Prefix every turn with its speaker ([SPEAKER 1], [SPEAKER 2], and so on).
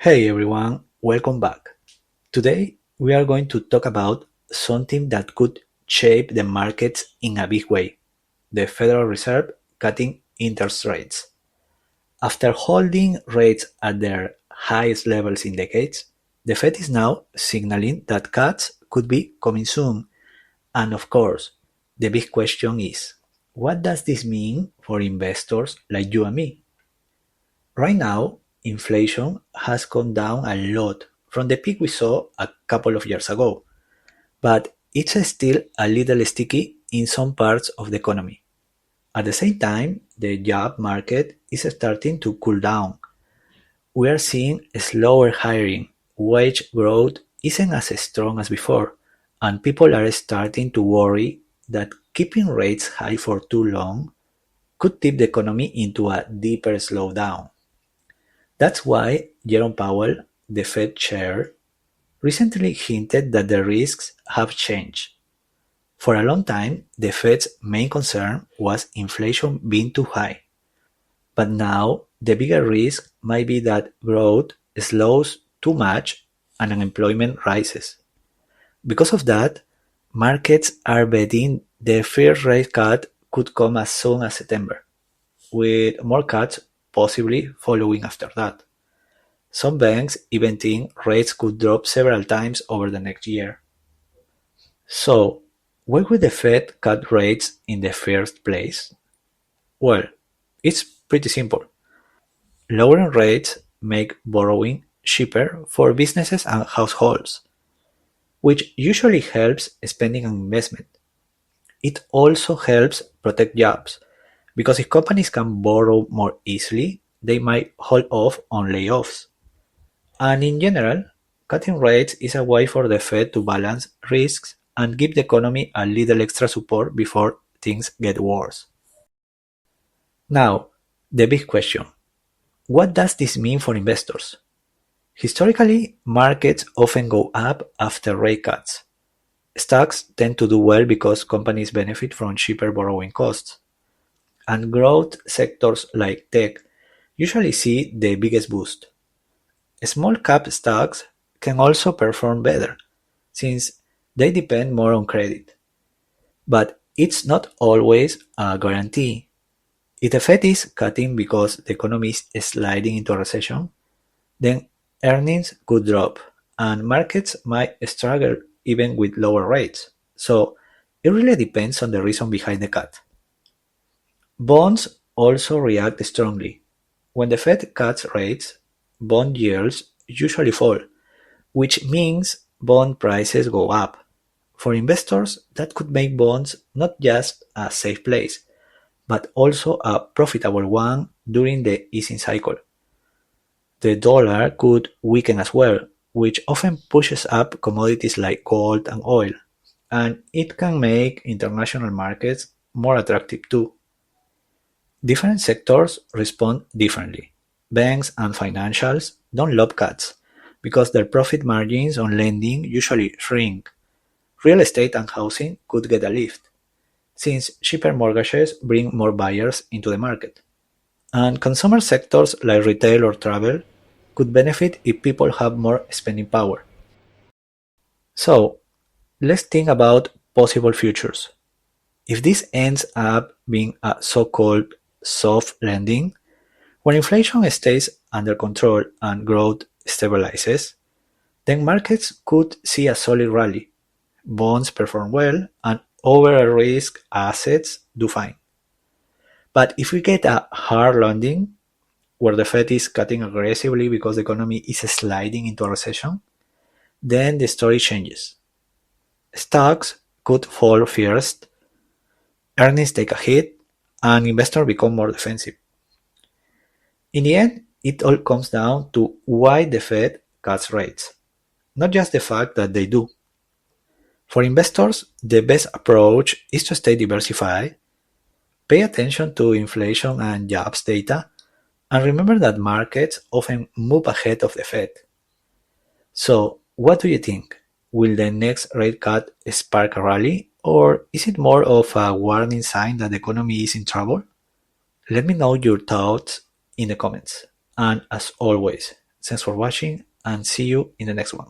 [SPEAKER 1] Hey everyone, welcome back. Today we are going to talk about something that could shape the markets in a big way: the Federal Reserve cutting interest rates. After holding rates at their highest levels in decades, the Fed is now signaling that cuts could be coming soon. And of course, the big question is, what does this mean for investors like you and me? Right now, inflation has come down a lot from the peak we saw a couple of years ago, but it's still a little sticky in some parts of the economy. At the same time, the job market is starting to cool down. We are seeing slower hiring, wage growth isn't as strong as before, and people are starting to worry that keeping rates high for too long could tip the economy into a deeper slowdown. That's why Jerome Powell, the Fed chair, recently hinted that the risks have changed. For a long time, the Fed's main concern was inflation being too high, but now the bigger risk might be that growth slows too much and unemployment rises. Because of that, markets are betting the first rate cut could come as soon as September, with more cuts possibly following after that. Some banks even think rates could drop several times over the next year. So, why would the Fed cut rates in the first place? Well, it's pretty simple. Lowering rates make borrowing cheaper for businesses and households, which usually helps spending and investment. It also helps protect jobs, because if companies can borrow more easily, they might hold off on layoffs. And in general, cutting rates is a way for the Fed to balance risks and give the economy a little extra support before things get worse. Now, the big question: what does this mean for investors? Historically, markets often go up after rate cuts. Stocks tend to do well because companies benefit from cheaper borrowing costs, and growth sectors like tech usually see the biggest boost. Small cap stocks can also perform better, since they depend more on credit. But it's not always a guarantee. If the Fed is cutting because the economy is sliding into a recession, then earnings could drop and markets might struggle even with lower rates. So it really depends on the reason behind the cut. Bonds also react strongly. When the Fed cuts rates, bond yields usually fall, which means bond prices go up. For investors, that could make bonds not just a safe place, but also a profitable one during the easing cycle. The dollar could weaken as well, which often pushes up commodities like gold and oil, and it can make international markets more attractive too. Different sectors respond differently. Banks and financials don't love cuts because their profit margins on lending usually shrink. Real estate and housing could get a lift, since cheaper mortgages bring more buyers into the market. And consumer sectors like retail or travel could benefit if people have more spending power. So, let's think about possible futures. If this ends up being a so-called soft landing, when inflation stays under control and growth stabilizes, then markets could see a solid rally. Bonds perform well and over-risk assets do fine. But if we get a hard landing, where the Fed is cutting aggressively because the economy is sliding into a recession, then the story changes. Stocks could fall first, earnings take a hit, and investors become more defensive. In the end, it all comes down to why the Fed cuts rates, not just the fact that they do. For investors, the best approach is to stay diversified, pay attention to inflation and jobs data, and remember that markets often move ahead of the Fed. So, what do you think? Will the next rate cut spark a rally, or is it more of a warning sign that the economy is in trouble? Let me know your thoughts in the comments. And as always, Thanks for watching and see you in the next one.